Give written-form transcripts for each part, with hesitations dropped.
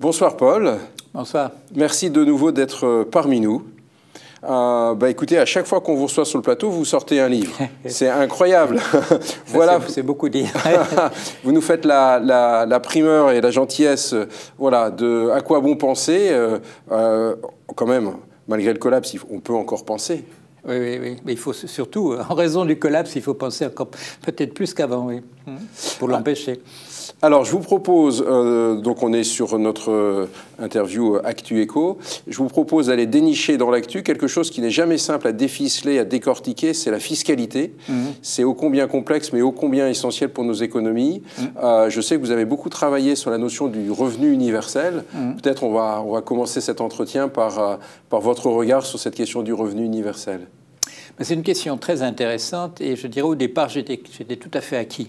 Bonsoir Paul. Bonsoir. Merci de nouveau d'être parmi nous. Écoutez, à chaque fois qu'on vous reçoit sur le plateau, vous sortez un livre. C'est incroyable. Voilà. C'est beaucoup dire. Vous nous faites la primeur et la gentillesse voilà, de à quoi bon penser. Quand même, malgré le collapse, on peut encore penser. Oui. Mais il faut surtout, en raison du collapse, il faut penser encore peut-être plus qu'avant, oui, pour l'empêcher. Alors, je vous propose, donc on est sur notre interview Actu Éco, je vous propose d'aller dénicher dans l'actu quelque chose qui n'est jamais simple à déficeler, à décortiquer, c'est la fiscalité. C'est ô combien complexe, mais ô combien essentiel pour nos économies. Je sais que vous avez beaucoup travaillé sur la notion du revenu universel. Peut-être on va commencer cet entretien par votre regard sur cette question du revenu universel. C'est une question très intéressante et je dirais au départ, j'étais tout à fait acquis.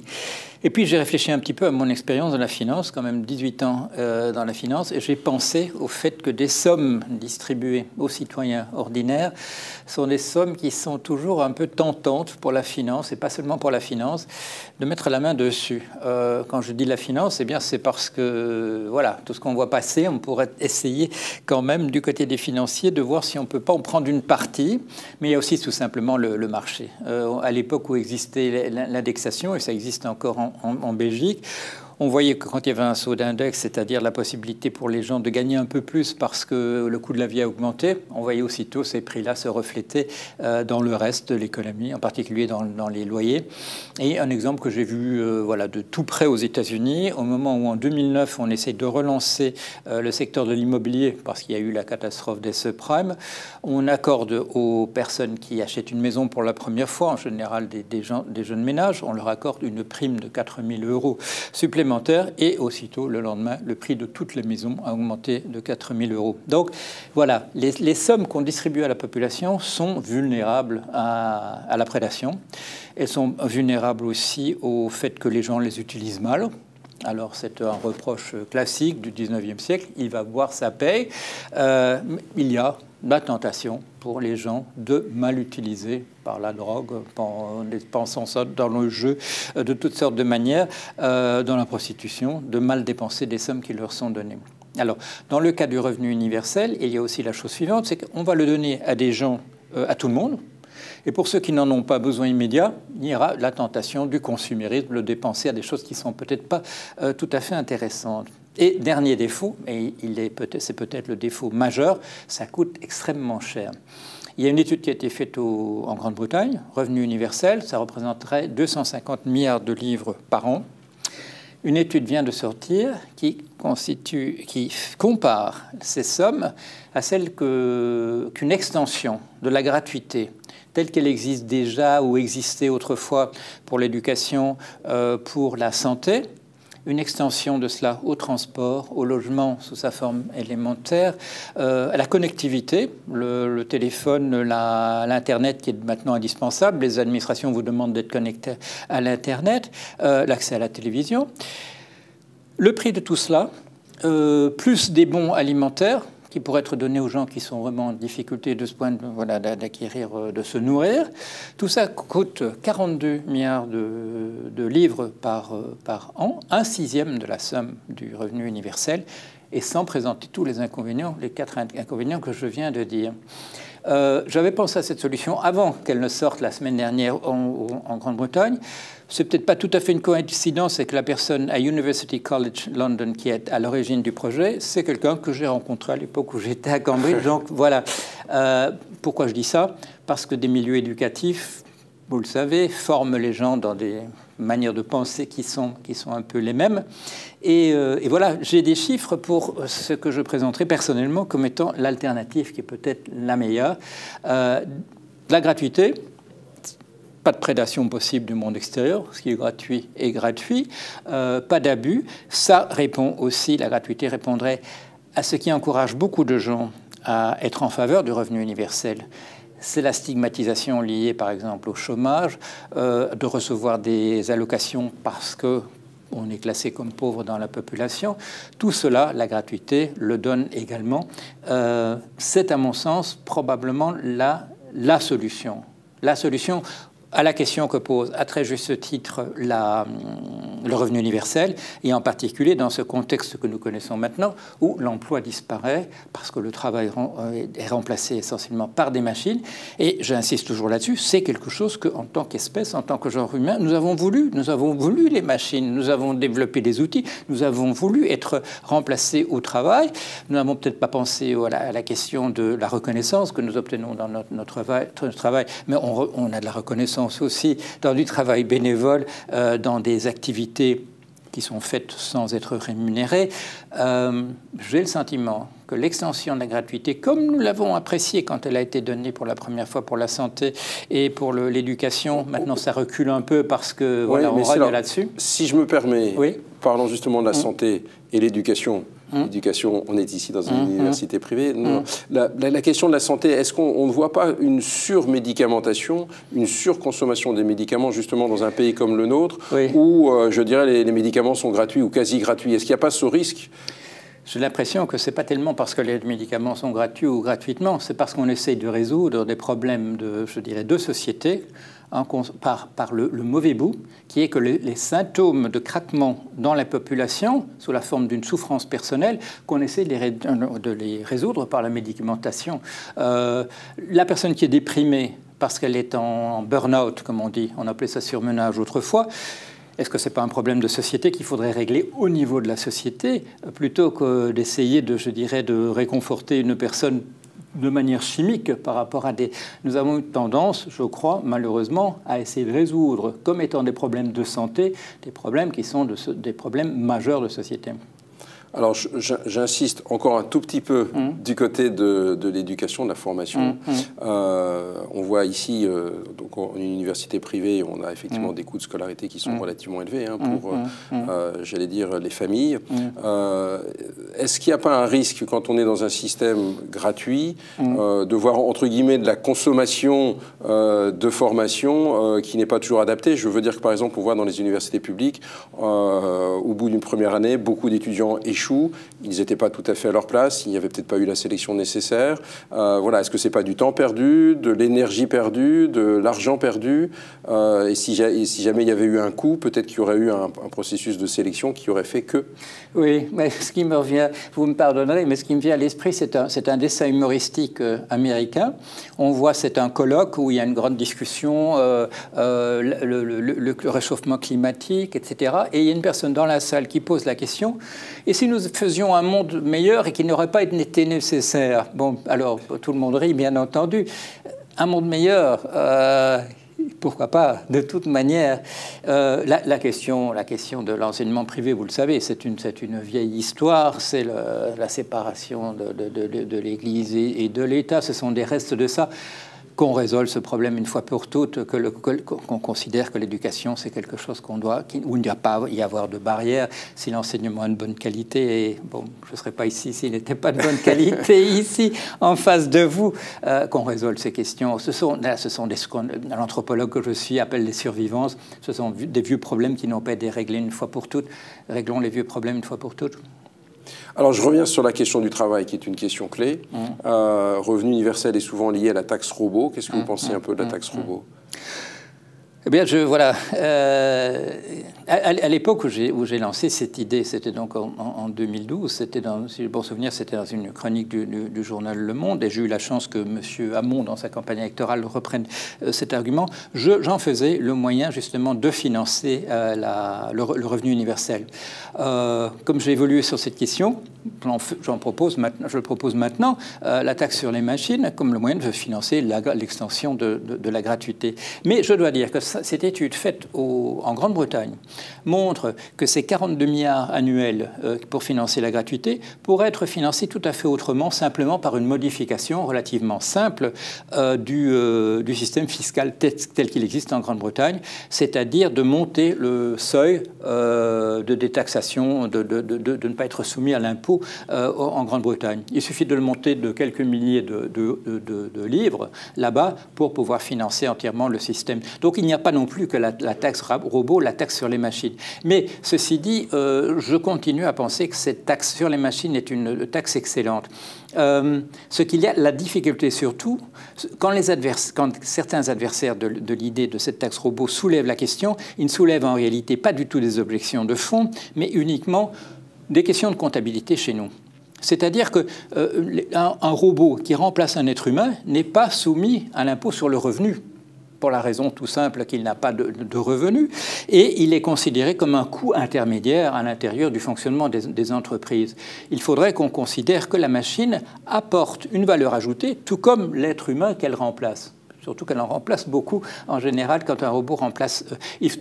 Et puis j'ai réfléchi un petit peu à mon expérience dans la finance, quand même 18 ans dans la finance, et j'ai pensé au fait que des sommes distribuées aux citoyens ordinaires sont des sommes qui sont toujours un peu tentantes pour la finance, et pas seulement pour la finance, de mettre la main dessus. Quand je dis la finance, eh bien c'est parce que, voilà, tout ce qu'on voit passer, on pourrait essayer quand même du côté des financiers de voir si on ne peut pas en prendre une partie, mais il y a aussi tout simplement le marché. À l'époque où existait l'indexation, et ça existe encore en Belgique, on voyait que quand il y avait un saut d'index, c'est-à-dire la possibilité pour les gens de gagner un peu plus parce que le coût de la vie a augmenté, on voyait aussitôt ces prix-là se refléter dans le reste de l'économie, en particulier dans les loyers. Et un exemple que j'ai vu voilà, de tout près aux États-Unis, au moment où en 2009, on essaie de relancer le secteur de l'immobilier parce qu'il y a eu la catastrophe des subprimes, on accorde aux personnes qui achètent une maison pour la première fois, en général des jeunes ménages, on leur accorde une prime de 4 000 € supplémentaires. Et aussitôt, le lendemain, le prix de toutes les maisons a augmenté de 4 000 €. Donc, voilà, les sommes qu'on distribue à la population sont vulnérables à la prédation. Elles sont vulnérables aussi au fait que les gens les utilisent mal. Alors, c'est un reproche classique du 19e siècle. Il va boire sa paye. Il y a la tentation pour les gens de mal utiliser par la drogue, en dépensant ça dans le jeu de toutes sortes de manières, dans la prostitution, de mal dépenser des sommes qui leur sont données. Alors, dans le cas du revenu universel, il y a aussi la chose suivante, c'est qu'on va le donner à des gens, à tout le monde. Et pour ceux qui n'en ont pas besoin immédiat, il y aura la tentation du consumérisme, de dépenser à des choses qui ne sont peut-être pas tout à fait intéressantes. Et dernier défaut, et c'est peut-être le défaut majeur, ça coûte extrêmement cher. Il y a une étude qui a été faite en Grande-Bretagne, revenu universel, ça représenterait 250 milliards de livres par an. Une étude vient de sortir qui compare ces sommes à celles qu'une extension de la gratuité telle qu'elle existe déjà ou existait autrefois pour l'éducation, pour la santé, une extension de cela au transport, au logement sous sa forme élémentaire, à la connectivité, le téléphone, l'Internet qui est maintenant indispensable. Les administrations vous demandent d'être connectés à l'Internet, l'accès à la télévision. Le prix de tout cela, plus des bons alimentaires, qui pourraient être donnés aux gens qui sont vraiment en difficulté de ce point de voilà, d'acquérir, de se nourrir. Tout ça coûte 42 milliards de livres par an, 1/6 de la somme du revenu universel, et sans présenter tous les inconvénients, les 4 inconvénients que je viens de dire. J'avais pensé à cette solution avant qu'elle ne sorte la semaine dernière en Grande-Bretagne. C'est peut-être pas tout à fait une coïncidence, c'est que la personne à University College London qui est à l'origine du projet, c'est quelqu'un que j'ai rencontré à l'époque où j'étais à Cambridge. Donc voilà. Pourquoi je dis ça? Parce que des milieux éducatifs, vous le savez, forment les gens dans des manières de penser qui sont un peu les mêmes. Et voilà, j'ai des chiffres pour ce que je présenterai personnellement comme étant l'alternative qui est peut-être la meilleure. La gratuité, pas de prédation possible du monde extérieur, ce qui est gratuit est gratuit, pas d'abus. Ça répond aussi, la gratuité répondrait à ce qui encourage beaucoup de gens à être en faveur du revenu universel. C'est la stigmatisation liée, par exemple, au chômage, de recevoir des allocations parce qu'on est classé comme pauvre dans la population. Tout cela, la gratuité le donne également. C'est, à mon sens, probablement la solution. La solution à la question que pose, à très juste titre, le revenu universel, et en particulier dans ce contexte que nous connaissons maintenant, où l'emploi disparaît parce que le travail est remplacé essentiellement par des machines. Et j'insiste toujours là-dessus, c'est quelque chose qu'en tant qu'espèce, en tant que genre humain, nous avons voulu les machines, nous avons développé des outils, nous avons voulu être remplacés au travail. Nous n'avons peut-être pas pensé à la question de la reconnaissance que nous obtenons dans notre travail, mais on a de la reconnaissance aussi dans du travail bénévole, dans des activités qui sont faites sans être rémunérées. J'ai le sentiment que l'extension de la gratuité, comme nous l'avons apprécié quand elle a été donnée pour la première fois pour la santé et pour l'éducation, maintenant ça recule un peu parce que voilà, on règle là-dessus. Si je me permets, oui. Parlons justement de la santé et l'éducation. L'éducation, on est ici dans une université privée. La question de la santé, est-ce qu'on ne voit pas une surmédicamentation, une surconsommation des médicaments, justement dans un pays comme le nôtre, où, je dirais, les médicaments sont gratuits ou quasi gratuits? Est-ce qu'il n'y a pas ce risque? J'ai l'impression que ce n'est pas tellement parce que les médicaments sont gratuits ou gratuitement, c'est parce qu'on essaye de résoudre des problèmes de société par le mauvais bout, qui est que les symptômes de craquement dans la population, sous la forme d'une souffrance personnelle, qu'on essaie de les résoudre par la médicamentation. La personne qui est déprimée parce qu'elle est en burn-out, comme on dit, on appelait ça surmenage autrefois, est-ce que ce n'est pas un problème de société qu'il faudrait régler au niveau de la société, plutôt que d'essayer de réconforter une personne de manière chimique par rapport à des... Nous avons eu tendance, je crois, malheureusement, à essayer de résoudre, comme étant des problèmes de santé, des problèmes qui sont des problèmes majeurs de société. Alors, j'insiste encore un tout petit peu du côté de l'éducation, de la formation. On voit ici, donc en université privée, on a effectivement des coûts de scolarité qui sont relativement élevés pour, j'allais dire, les familles. Est-ce qu'il n'y a pas un risque, quand on est dans un système gratuit, de voir, entre guillemets, de la consommation de formation qui n'est pas toujours adaptée? Je veux dire que, par exemple, on voit dans les universités publiques, au bout d'une première année, beaucoup d'étudiants échouent. Ils n'étaient pas tout à fait à leur place, il n'y avait peut-être pas eu la sélection nécessaire. Voilà, est-ce que c'est pas du temps perdu, de l'énergie perdue, de l'argent perdu et si jamais il y avait eu un coût, peut-être qu'il y aurait eu un processus de sélection qui aurait fait que... Oui, mais ce qui me revient, vous me pardonnerez, mais ce qui me vient à l'esprit, c'est un dessin humoristique américain. On voit, c'est un colloque où il y a une grande discussion, le réchauffement climatique, etc. Et il y a une personne dans la salle qui pose la question, et si nous faisions un monde meilleur et qu'il n'aurait pas été nécessaire? Bon, alors, tout le monde rit, bien entendu. Un monde meilleur, pourquoi pas, de toute manière. La question de l'enseignement privé, vous le savez, c'est une vieille histoire, c'est la séparation de l'Église et de l'État, ce sont des restes de ça. Qu'on résolve ce problème une fois pour toutes, qu'on considère que l'éducation, c'est quelque chose où il ne doit pas y avoir de barrière. Si l'enseignement est de bonne qualité, et bon, je ne serais pas ici s'il n'était pas de bonne qualité ici, en face de vous, qu'on résolve ces questions. Ce sont ce qu'on l'anthropologue que je suis appelle les survivances. Ce sont des vieux problèmes qui n'ont pas été réglés une fois pour toutes. Réglons les vieux problèmes une fois pour toutes. Alors, je reviens sur la question du travail, qui est une question clé. Revenu universel est souvent lié à la taxe robot. Qu'est-ce que vous pensez un peu de la taxe robot? Eh bien, voilà. À l'époque où j'ai lancé cette idée, c'était donc en 2012, c'était si j'ai bon souvenir, c'était dans une chronique du journal Le Monde, et j'ai eu la chance que M. Hamon, dans sa campagne électorale, reprenne cet argument. J'en faisais le moyen, justement, de financer le revenu universel. Comme j'ai évolué sur cette question, je propose maintenant la taxe sur les machines comme le moyen de financer l'extension de la gratuité. Mais je dois dire que cette étude faite en Grande-Bretagne montre que ces 42 milliards annuels pour financer la gratuité pourraient être financés tout à fait autrement, simplement par une modification relativement simple du système fiscal tel qu'il existe en Grande-Bretagne, c'est-à-dire de monter le seuil de détaxation, de ne pas être soumis à l'impôt d'impôt en Grande-Bretagne. Il suffit de le monter de quelques milliers de livres là-bas pour pouvoir financer entièrement le système. Donc il n'y a pas non plus que la taxe robot, la taxe sur les machines. Mais ceci dit, je continue à penser que cette taxe sur les machines est une taxe excellente. Ce qu'il y a, la difficulté surtout, quand certains adversaires de l'idée de cette taxe robot soulèvent la question, ils ne soulèvent en réalité pas du tout des objections de fond, mais uniquement des questions de comptabilité chez nous. C'est-à-dire qu'un robot qui remplace un être humain n'est pas soumis à l'impôt sur le revenu, pour la raison tout simple qu'il n'a pas de revenus, et il est considéré comme un coût intermédiaire à l'intérieur du fonctionnement des entreprises. Il faudrait qu'on considère que la machine apporte une valeur ajoutée, tout comme l'être humain qu'elle remplace. Surtout qu'elle en remplace beaucoup, en général, quand un robot remplace... il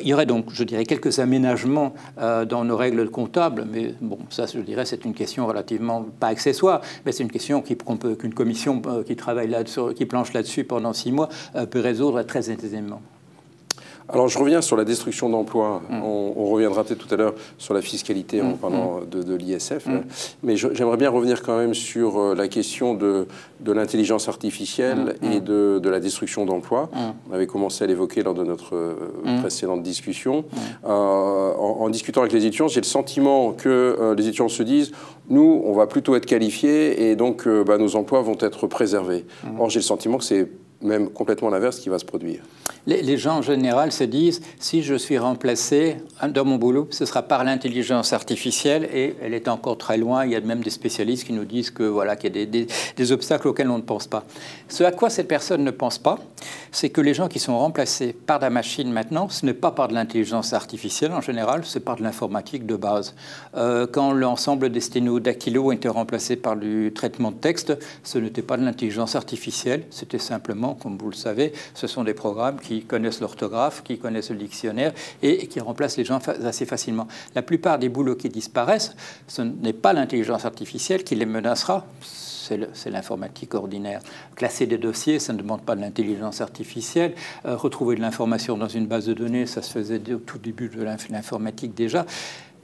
y aurait donc, je dirais, quelques aménagements dans nos règles comptables, mais bon, ça, je dirais, c'est une question relativement pas accessoire, mais c'est une question qu'une commission qui travaille là-dessus, qui planche là-dessus pendant 6 mois, peut résoudre très aisément. Alors, je reviens sur la destruction d'emplois. On reviendra peut-être tout à l'heure sur la fiscalité en parlant de l'ISF. Mais j'aimerais bien revenir quand même sur la question de l'intelligence artificielle et de la destruction d'emplois. On avait commencé à l'évoquer lors de notre précédente discussion. En discutant avec les étudiants, j'ai le sentiment que les étudiants se disent « Nous, on va plutôt être qualifiés et donc nos emplois vont être préservés. » Or, j'ai le sentiment que c'est même complètement l'inverse qui va se produire. Les gens en général se disent, si je suis remplacé dans mon boulot, ce sera par l'intelligence artificielle, et elle est encore très loin. Il y a même des spécialistes qui nous disent que voilà, qu'il y a des obstacles auxquels on ne pense pas. Ce à quoi cette personne ne pense pas, c'est que les gens qui sont remplacés par la machine maintenant, ce n'est pas par de l'intelligence artificielle en général, c'est par de l'informatique de base. Quand l'ensemble des sténodactylos ont été remplacés par du traitement de texte, ce n'était pas de l'intelligence artificielle, c'était simplement, comme vous le savez, ce sont des programmes qui connaissent l'orthographe, qui connaissent le dictionnaire et qui remplacent les gens assez facilement. La plupart des boulots qui disparaissent, ce n'est pas l'intelligence artificielle qui les menacera, c'est l'informatique ordinaire. Classer des dossiers, ça ne demande pas de l'intelligence artificielle. Retrouver de l'information dans une base de données, ça se faisait au tout début de l'informatique déjà.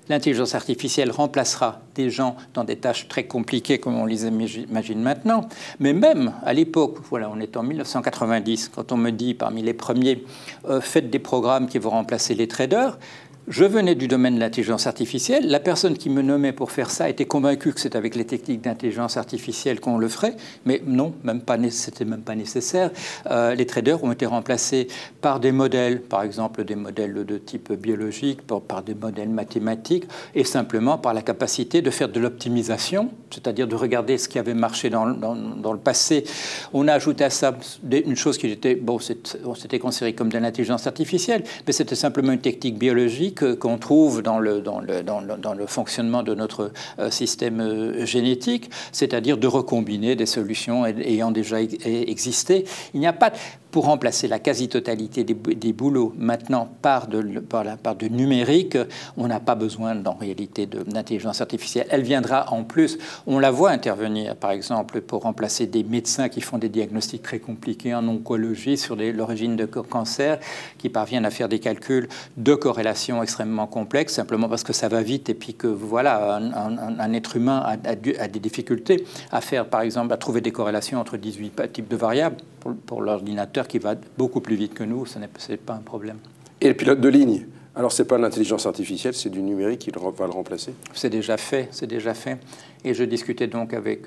L'intelligence artificielle remplacera des gens dans des tâches très compliquées comme on les imagine maintenant. Mais même à l'époque, voilà, on est en 1990, quand on me dit parmi les premiers, faites des programmes qui vont remplacer les traders. Je venais du domaine de l'intelligence artificielle. La personne qui me nommait pour faire ça était convaincue que c'est avec les techniques d'intelligence artificielle qu'on le ferait. Mais non, c'était même pas nécessaire. Les traders ont été remplacés par des modèles, par exemple des modèles de type biologique, par des modèles mathématiques, et simplement par la capacité de faire de l'optimisation, c'est-à-dire de regarder ce qui avait marché dans le passé. On a ajouté à ça une chose qui était, bon, c'était considéré comme de l'intelligence artificielle, mais c'était simplement une technique biologique qu'on trouve dans le fonctionnement de notre système génétique, c'est-à-dire de recombiner des solutions ayant déjà existé. Il n'y a pas... Pour remplacer la quasi-totalité des boulots maintenant par de numérique, on n'a pas besoin en réalité d'intelligence artificielle. Elle viendra en plus. On la voit intervenir, par exemple, pour remplacer des médecins qui font des diagnostics très compliqués en oncologie sur l'origine de cancer, qui parviennent à faire des calculs de corrélation extrêmement complexes, simplement parce que ça va vite et puis que voilà, un être humain a des difficultés à faire, par exemple, à trouver des corrélations entre 18 types de variables. Pour l'ordinateur qui va beaucoup plus vite que nous, ce n'est pas un problème. Et le pilote de ligne? Alors, ce n'est pas l'intelligence artificielle, c'est du numérique qui va le remplacer? C'est déjà fait, c'est déjà fait. Et je discutais donc avec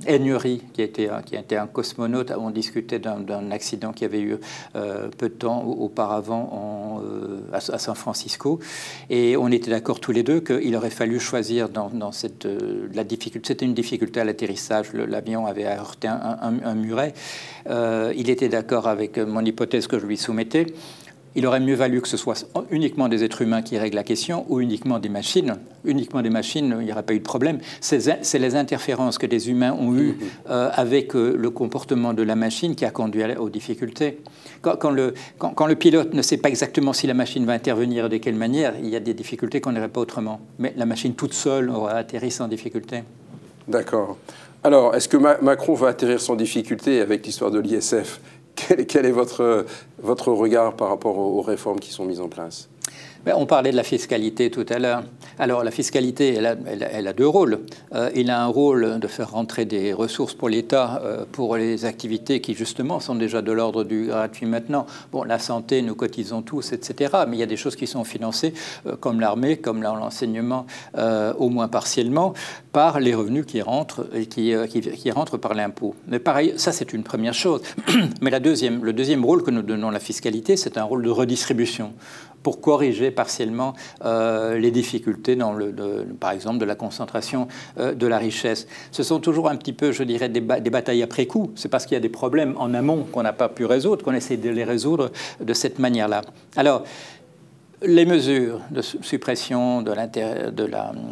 Egnery, qui était un cosmonaute. On discutait d'un accident qui avait eu peu de temps auparavant à San Francisco. Et on était d'accord tous les deux qu'il aurait fallu choisir dans la difficulté. C'était une difficulté à l'atterrissage. L'avion avait heurté un muret. Il était d'accord avec mon hypothèse que je lui soumettais. Il aurait mieux valu que ce soit uniquement des êtres humains qui règlent la question ou uniquement des machines. Uniquement des machines, il n'y aurait pas eu de problème. C'est les interférences que des humains ont eues avec le comportement de la machine qui a conduit aux difficultés. Quand le pilote ne sait pas exactement si la machine va intervenir et de quelle manière, il y a des difficultés qu'on n'aurait pas autrement. Mais la machine toute seule aura atterri sans difficulté. D'accord. Alors, est-ce que Macron va atterrir sans difficulté avec l'histoire de l'ISF ? Quel est votre regard par rapport aux réformes qui sont mises en place? On parlait de la fiscalité tout à l'heure. Alors la fiscalité, elle a deux rôles. Il a un rôle de faire rentrer des ressources pour l'État pour les activités qui justement sont déjà de l'ordre du gratuit maintenant. Bon, la santé, nous cotisons tous, etc. Mais il y a des choses qui sont financées, comme l'armée, comme l'enseignement, au moins partiellement, par les revenus qui rentrent et qui rentrent par l'impôt. Mais pareil, ça c'est une première chose. Mais le deuxième rôle que nous donnons à la fiscalité, c'est un rôle de redistribution pour corriger partiellement les difficultés par exemple, de la concentration de la richesse. Ce sont toujours un petit peu, je dirais, des batailles après coup. C'est parce qu'il y a des problèmes en amont qu'on n'a pas pu résoudre qu'on essaie de les résoudre de cette manière-là. Alors, les mesures de suppression de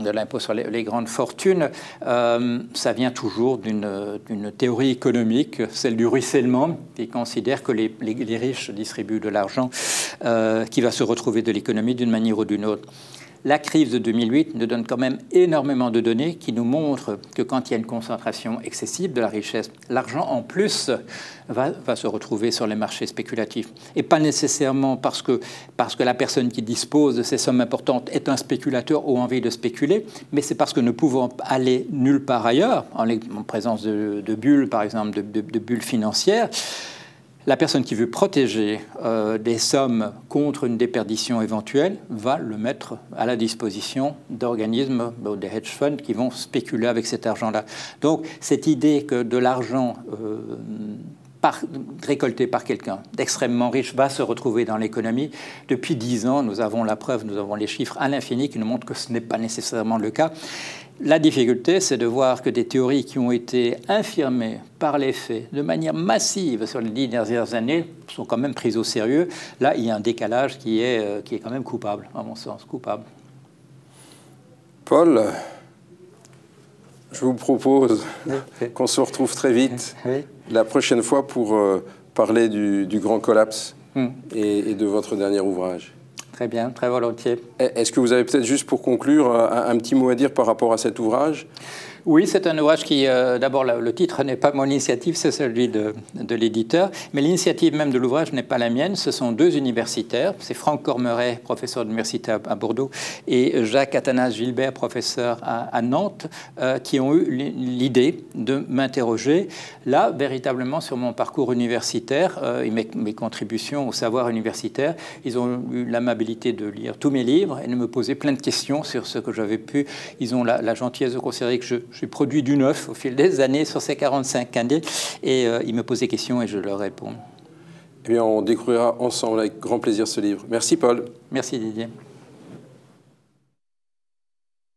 l'impôt sur les grandes fortunes, ça vient toujours d'une théorie économique, celle du ruissellement, qui considère que les riches distribuent de l'argent qui va se retrouver de l'économie d'une manière ou d'une autre. La crise de 2008 nous donne quand même énormément de données qui nous montrent que quand il y a une concentration excessive de la richesse, l'argent en plus va se retrouver sur les marchés spéculatifs. Et pas nécessairement parce que la personne qui dispose de ces sommes importantes est un spéculateur ou a envie de spéculer, mais c'est parce que ne pouvant aller nulle part ailleurs, en présence de bulles, par exemple, de bulles financières, la personne qui veut protéger des sommes contre une déperdition éventuelle va le mettre à la disposition d'organismes, des hedge funds qui vont spéculer avec cet argent-là. Donc cette idée que de l'argent récolté par quelqu'un d'extrêmement riche va se retrouver dans l'économie, depuis 10 ans, nous avons la preuve, nous avons les chiffres à l'infini qui nous montrent que ce n'est pas nécessairement le cas. La difficulté, c'est de voir que des théories qui ont été infirmées par les faits de manière massive sur les 10 dernières années sont quand même prises au sérieux. Là, il y a un décalage qui est quand même coupable, à mon sens, coupable. Paul, je vous propose qu'on se retrouve très vite, la prochaine fois, pour parler du grand collapse et de votre dernier ouvrage. Très bien, très volontiers. Est-ce que vous avez peut-être juste pour conclure un petit mot à dire par rapport à cet ouvrage ? Oui, c'est un ouvrage qui, d'abord, le titre n'est pas mon initiative, c'est celui de l'éditeur, mais l'initiative même de l'ouvrage n'est pas la mienne, ce sont deux universitaires, c'est Franck Cormeret, professeur d'université à Bordeaux, et Jacques Athanase-Gilbert, professeur à Nantes, qui ont eu l'idée de m'interroger, là, véritablement, sur mon parcours universitaire et mes contributions au savoir universitaire. Ils ont eu l'amabilité de lire tous mes livres et de me poser plein de questions sur ce que j'avais pu. Ils ont la gentillesse de considérer que j'ai produit du neuf au fil des années sur ces 45 années et ils me posent des questions et je leur réponds. Eh bien, on découvrira ensemble avec grand plaisir ce livre. Merci Paul. Merci Didier.